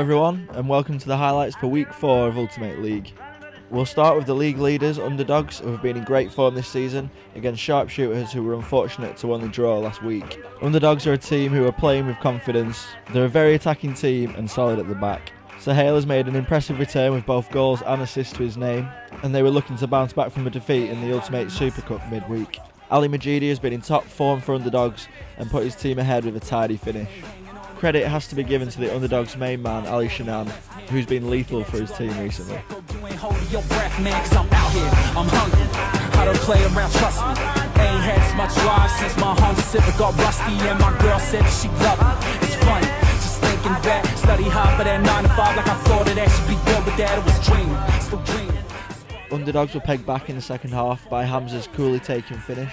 everyone, and welcome to the highlights for Week 4 of Ultimate League. We'll start with the league leaders, Underdogs, who have been in great form this season, against Sharpshooters, who were unfortunate to only draw last week. Underdogs are a team who are playing with confidence. They're a very attacking team and solid at the back. Sahel has made an impressive return with both goals and assists to his name, and they were looking to bounce back from a defeat in the Ultimate Super Cup midweek. Ali Majidi has been in top form for Underdogs and put his team ahead with a tidy finish. Credit has to be given to the Underdogs' main man, Ali Shanan, who's been lethal for his team recently. Underdogs were pegged back in the second half by Hamza's coolly taken finish.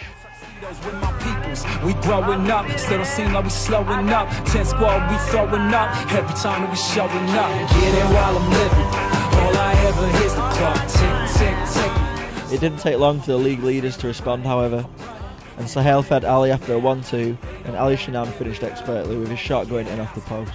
With my peoples, we growing up, still don't seem like we slowing up. 10 squad, we throwing up, every time that we showing up. Get it while I'm living, all I ever hear is the clock tick, tick, tick. It didn't take long for the league leaders to respond, however, and Sahel fed Ali after a 1-2, and Ali Shanan finished expertly with his shot going in off the post.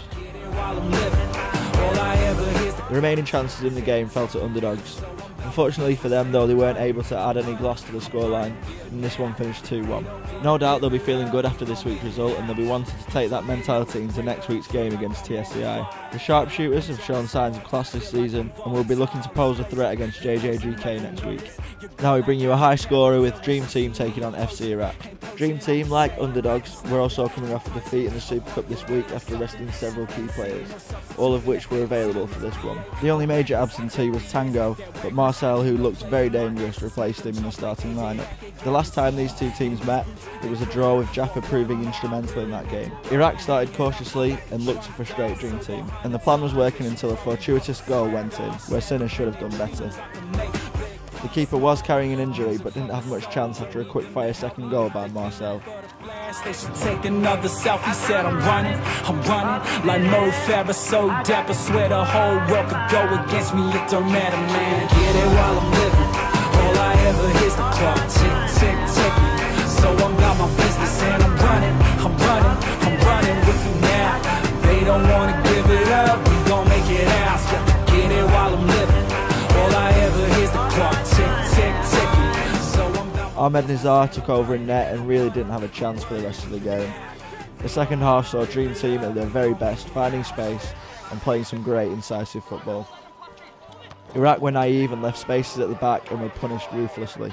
The remaining chances in the game fell to Underdogs. Unfortunately for them though, they weren't able to add any gloss to the scoreline, and this one finished 2-1. No doubt they'll be feeling good after this week's result, and they'll be wanting to take that mentality into next week's game against TSCI. The Sharpshooters have shown signs of class this season and will be looking to pose a threat against JJGK next week. Now we bring you a high scorer with Dream Team taking on FC Iraq. Dream Team, like Underdogs, were also coming off a defeat in the Super Cup this week after resting several key players, all of which were available for this one. The only major absentee was Tango, but Marcel, who looked very dangerous, replaced him in the starting lineup. The last time these two teams met, it was a draw, with Jaffa proving instrumental in that game. Iraq started cautiously and looked to frustrate Dream Team, and the plan was working until a fortuitous goal went in, where Sinner should have done better. The keeper was carrying an injury but didn't have much chance after a quick-fire second goal by Marcel. They should take another selfie, said I'm running like Mo Farah, so dapper, swear the whole world could go against me, it don't matter, man. Get it while I'm living, all I ever hear is the clock tick, tick, tick. So I'm about my business and I'm running with you now. They don't wanna give it up, we gon' make it out. Get it while I'm living, all I ever hear is the clock tick, tick, tick. Ahmed Nizar took over in net and really didn't have a chance for the rest of the game. The second half saw Dream Team at their very best, finding space and playing some great incisive football. Iraq were naive and left spaces at the back and were punished ruthlessly.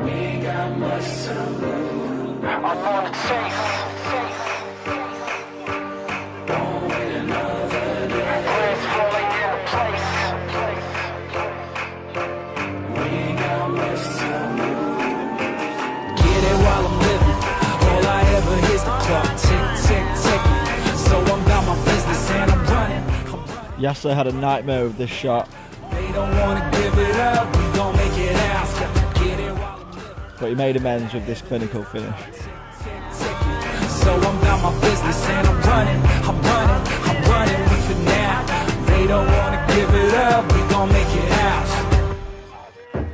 We ain't got much to lose. I'm on the chase. Don't wait another day. Press rolling into place. We ain't got much to lose. Get it while I'm living. All I ever hear is the clock tick, tick, tick. So I'm about my business and I'm running. Yasser had a nightmare with this shot, They don't wanna give it up. We gon' make it out. Get it while but he made amends with this clinical finish. So I'm about my business and I'm running with it now. They don't wanna give it up, we gon' make it out.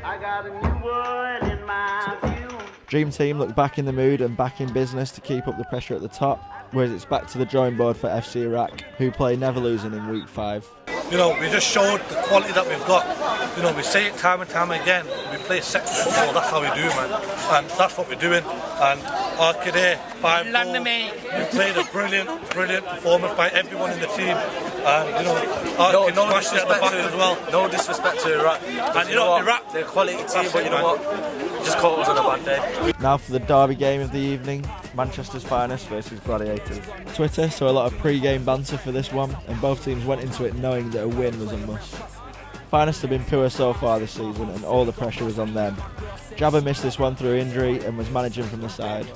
I got a new world in my view. Dream Team looked back in the mood and back in business to keep up the pressure at the top, whereas it's back to the drawing board for FC Iraq, who play never losing in Week 5. You know, we just showed the quality that we've got. You know, we say it time and time again, we play sex football, that's how we do, man. And that's what we're doing. And Arcade, 5 goals, we played a brilliant performance by everyone in the team. And, you know, Arcade smashed it at the back as well. No disrespect to Iraq. And, you know, Iraq, they're a quality team, but you know what? Just caught us on a bad day. Now for the derby game of the evening, Manchester's Finest versus Gladiators. Twitter saw a lot of pre-game banter for this one, and both teams went into it knowing that a win was a must. Finest have been poor so far this season, and all the pressure was on them. Jabba missed this one through injury and was managing from the side.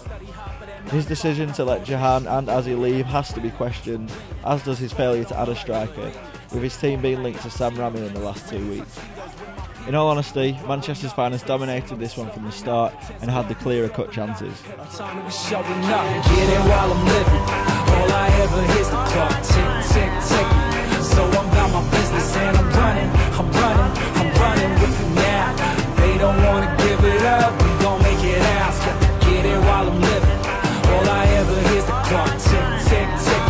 His decision to let Jahan and Azzy leave has to be questioned, as does his failure to add a striker, with his team being linked to Sam Rami in the last 2 weeks. In all honesty, Manchester's Finest dominated this one from the start and had the clearer cut chances. Time to be showing up, get it while I'm living. All I ever hear is the clock tick, tick, tick. So I'm about my business and I'm running with it now. They don't wanna give it up, we gon' make it out. Get it while I'm living. All I ever hear is the clock tick, tick, tick.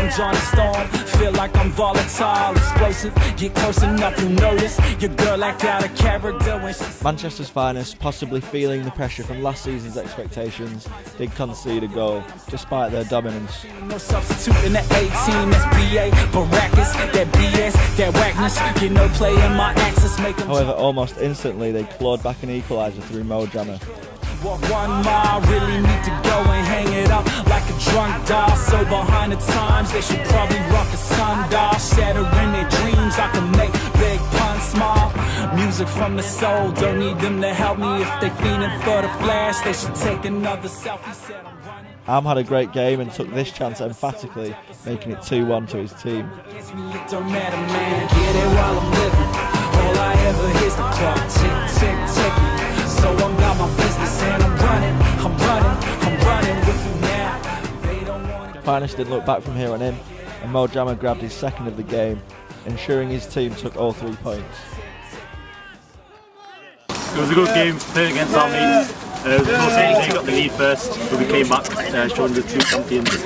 I'm Johnny Storm. Feel like I'm volatile, explosive. Get close enough, you notice. Your girl act out of character when she's Manchester's finest, possibly feeling the pressure from last season's expectations, did concede a goal, despite their dominance. no substitute in the 18. That's BA, Baracus, that BS, that whackness. Get no play in my axis, make 'em However, almost instantly they clawed back an equaliser through Mo Jammer. walk 1 mile, really need to go and hang it up like a drunk doll. So behind the times, they should probably rock a sundial. Shattering their dreams, I can make big puns small. Music from the soul, don't need them to help me. If they fiending for the flash, they should take another selfie. Said I'm running. Am had a great game and took this chance emphatically, making it 2-1 to his team. Against me, it don't matter, man. Get it while I'm living. All I ever hear's the clock tick, tick, ticking. So I'm about my business and I'm running with you now. They don't want it. Finest didn't look back from here on in, and Mo Jammer grabbed his second of the game, ensuring his team took all 3 points. It was a good game, playing against our mates. They got the lead first, but we came back, showing the true champions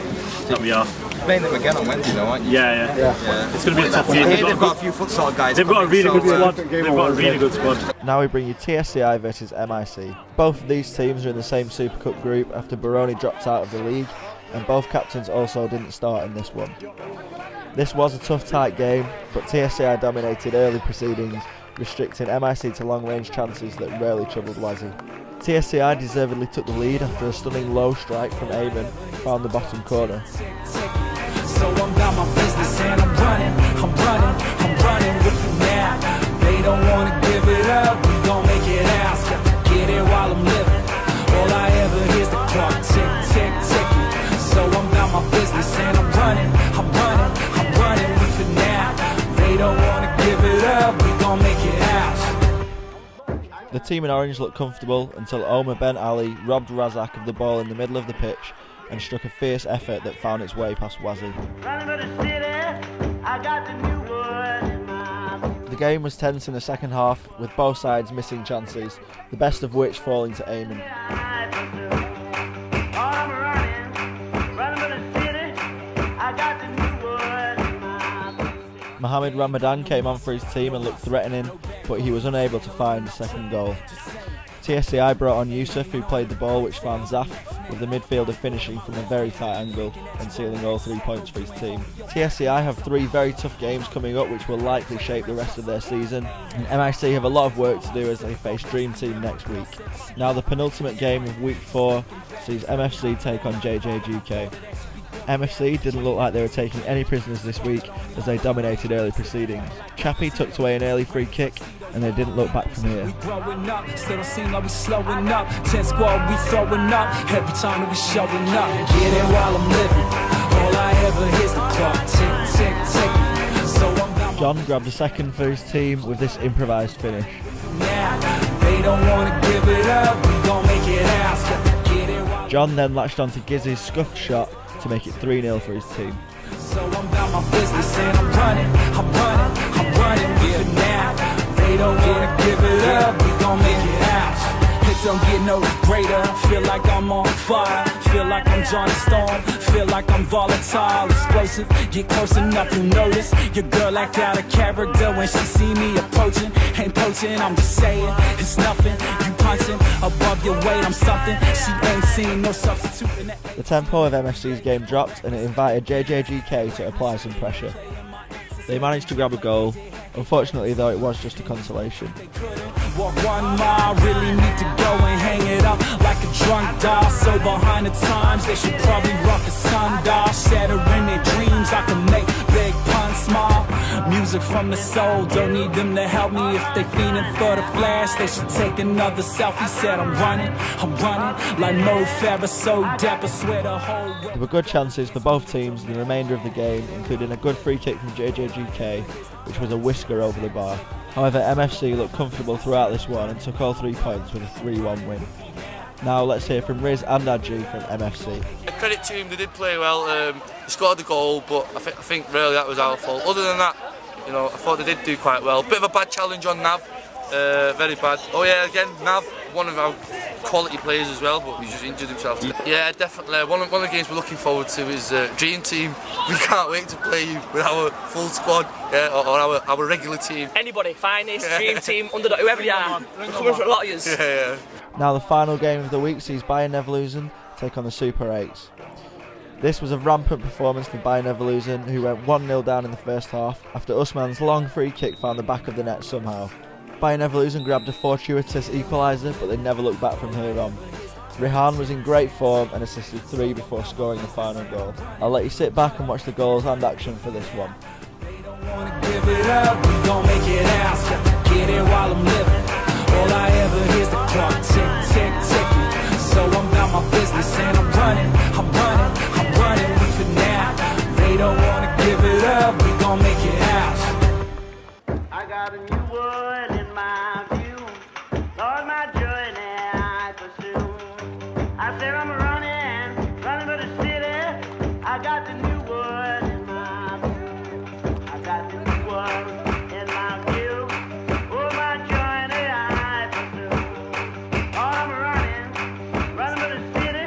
that we are. Playing them again on Wednesday, though, aren't you? Yeah. It's going to be a tough game. They've got a few futsal guys. They've got a really good squad. They've got a really good squad. Now we bring you TSCI versus MIC. Both of these teams are in the same Super Cup group after Baroni dropped out of the league, and both captains also didn't start in this one. This was a tough, tight game, but TSCI dominated early proceedings, restricting MIC to long-range chances that rarely troubled Wazzy. TSCI deservedly took the lead after a stunning low strike from Eamon found the bottom corner. So I'm about my business and I'm running with you now. They don't wanna give it up, we gon' make it out. Get it while I'm living. All I ever hear's the clock tick, tick, ticking. So I'm about my business and I'm running with you now. They don't wanna give it up, we gon' make it out. The team in orange looked comfortable until Omar Ben Ali robbed Razak of the ball in the middle of the pitch and struck a fierce effort that found its way past Wazzy. Running to the city, I got the new word in my The game was tense in the second half, with both sides missing chances, the best of which falling to Eamon. Mohamed Ramadan came on for his team and looked threatening, but he was unable to find a second goal. TSCI brought on Yusuf, who played the ball, which found Zaf, with the midfielder finishing from a very tight angle and sealing all 3 points for his team. TSCI have 3 very tough games coming up which will likely shape the rest of their season, and MIC have a lot of work to do as they face Dream Team next week. Now the penultimate game of week 4 sees MFC take on JJGK. MFC didn't look like they were taking any prisoners this week as they dominated early proceedings. Chappie tucked away an early free kick and they didn't look back from here. We growing up, still don't seem like we slowing up. 10 squad, we throwing up every time that we showing up. Get it while I'm living. All I ever hear's the clock tick, tick, ticking. So I'm down John grabbed a second for his team with this improvised finish. now. They don't wanna give it up. We gon' make it out. Get it while John then latched onto Gizzy's scuffed shot to make it 3-0 for his team. So I'm about my business and I'm running with it now. They don't wanna give it up, we gon' make it out. It don't get no greater, feel like I'm on fire. Feel like I'm Johnny Storm, feel like I'm volatile, explosive. Get close enough, you notice. Your girl act out of character when she see me approaching. Ain't poaching, I'm just saying, it's nothing. You punching above your weight, I'm something. She ain't seen no substitute in that. The tempo of MFC's game dropped and it invited JJGK to apply some pressure. They managed to grab a goal, unfortunately though it was just a consolation. Walk 1 mile, really need to go and hang it up like a drunk doll. So behind the times, they should probably rock a sundial. Shattering their dreams, I can make big puns small. Music from the soul, don't need them to help me. If they fiending for the flash, they should take another selfie. Said I'm running like Mo Farah, so dapper, swear the whole world. There were good chances for both teams in the remainder of the game, including a good free kick from JJGK, which was a whisker over the bar. However, MFC looked comfortable throughout this one and took all 3 points with a 3-1 win. Now let's hear from Riz and Adji from MFC. Credit to him, they did play well. They scored the goal, but I think really that was our fault. Other than that, I thought they did do quite well. Bit of a bad challenge on Nav. very bad. Oh yeah, again, Nav, one of our quality players as well, but he's just injured himself today. Yeah, definitely. One of the games we're looking forward to is Dream Team. We can't wait to play with our full squad, or our regular team. Anybody, finest, Dream Team, Underdog, whoever you are, we're coming for a lot of yous. Yeah. Now the final game of the week sees Bayern Leverkusen take on the Super 8s. This was a rampant performance for Bayern Leverkusen, who went 1-0 down in the first half after Usman's long free kick found the back of the net somehow. Bayern Leverkusen grabbed a fortuitous equaliser, but they never looked back from here on. Rihan was in great form and assisted 3 before scoring the final goal. I'll let you sit back and watch the goals and action for this one. Give it up, we gon' make it out. Get it while I'm living. All I ever hear is the clock tick, tick, ticking. So I'm about my business and I'm running with it now. They don't wanna give it up, we gon' make it out. I got a new world in my view. Lord, my journey I pursue. I said I'm running for the city. I got the new world in my view. I got the new world in my view. Oh, my journey I pursue. Lord, I'm running for the city.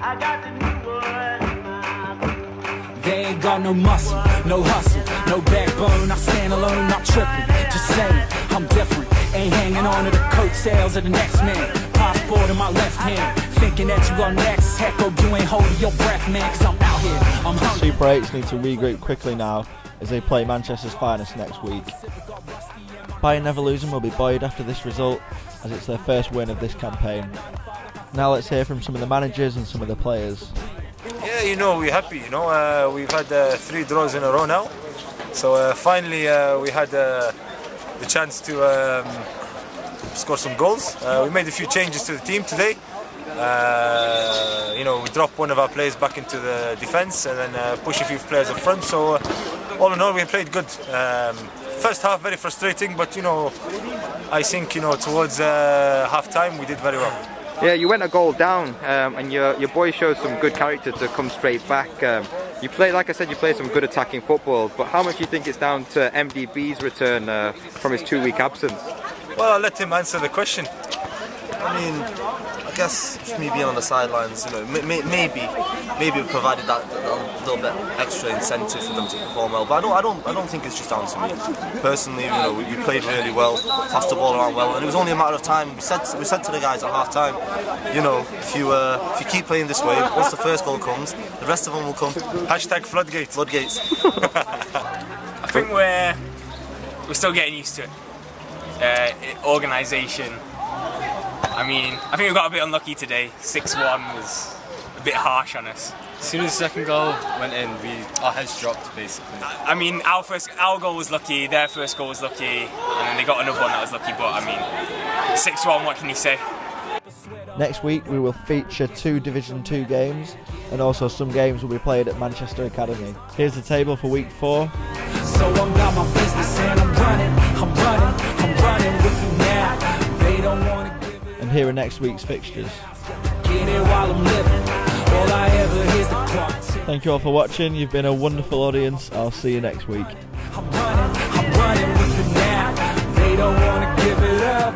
I got the new world in my view. They ain't got no muscle, no hustle, no backbone. I stand alone, not tripping. Just saying, I'm different. Ain't hanging on to the coattails of the next man. Passport in my left hand, thinking that you are next. Heck, oh, you ain't holding your breath, man, cause I'm out here, I'm hungry. Super 8s need to regroup quickly now as they play Manchester's finest next week. Bayern Leverkusen will be buoyed after this result, as it's their first win of this campaign. Now let's hear from some of the managers and some of the players. Yeah, we're happy. We've had 3 draws in a row now. So finally we had the chance to score some goals. We made a few changes to the team today. We dropped one of our players back into the defence and then push a few players up front. So all in all, we played good. First half very frustrating, but I think towards half time we did very well. Yeah, you went a goal down, and your boys showed some good character to come straight back. You play, like I said, you played some good attacking football. But how much do you think it's down to MDB's return from his 2-week absence? Well, I'll let him answer the question. I mean, I guess just me being on the sidelines, maybe it provided that little bit extra incentive for them to perform well. But I don't think it's just down to me. Personally, we played really well, passed the ball around well, and it was only a matter of time. We said to the guys at half time, if you keep playing this way, once the first goal comes, the rest of them will come. Hashtag floodgates. Floodgates. I think we're still getting used to it. Organisation. I think we got a bit unlucky today. 6-1 was a bit harsh on us. As soon as the second goal went in, our heads dropped basically. Our goal was lucky, their first goal was lucky, and then they got another one that was lucky, but 6-1, what can you say? Next week we will feature 2 Division 2 games, and also some games will be played at Manchester Academy. Here's the table for week 4. So I'm about my business and I'm running with you now. They don't wanna give it. And here are next week's fixtures. Get it while I'm living. All I ever hear is the clock tick. Thank you all for watching. You've been a wonderful audience. I'll see you next week. I'm running with you now. They don't wanna give it up.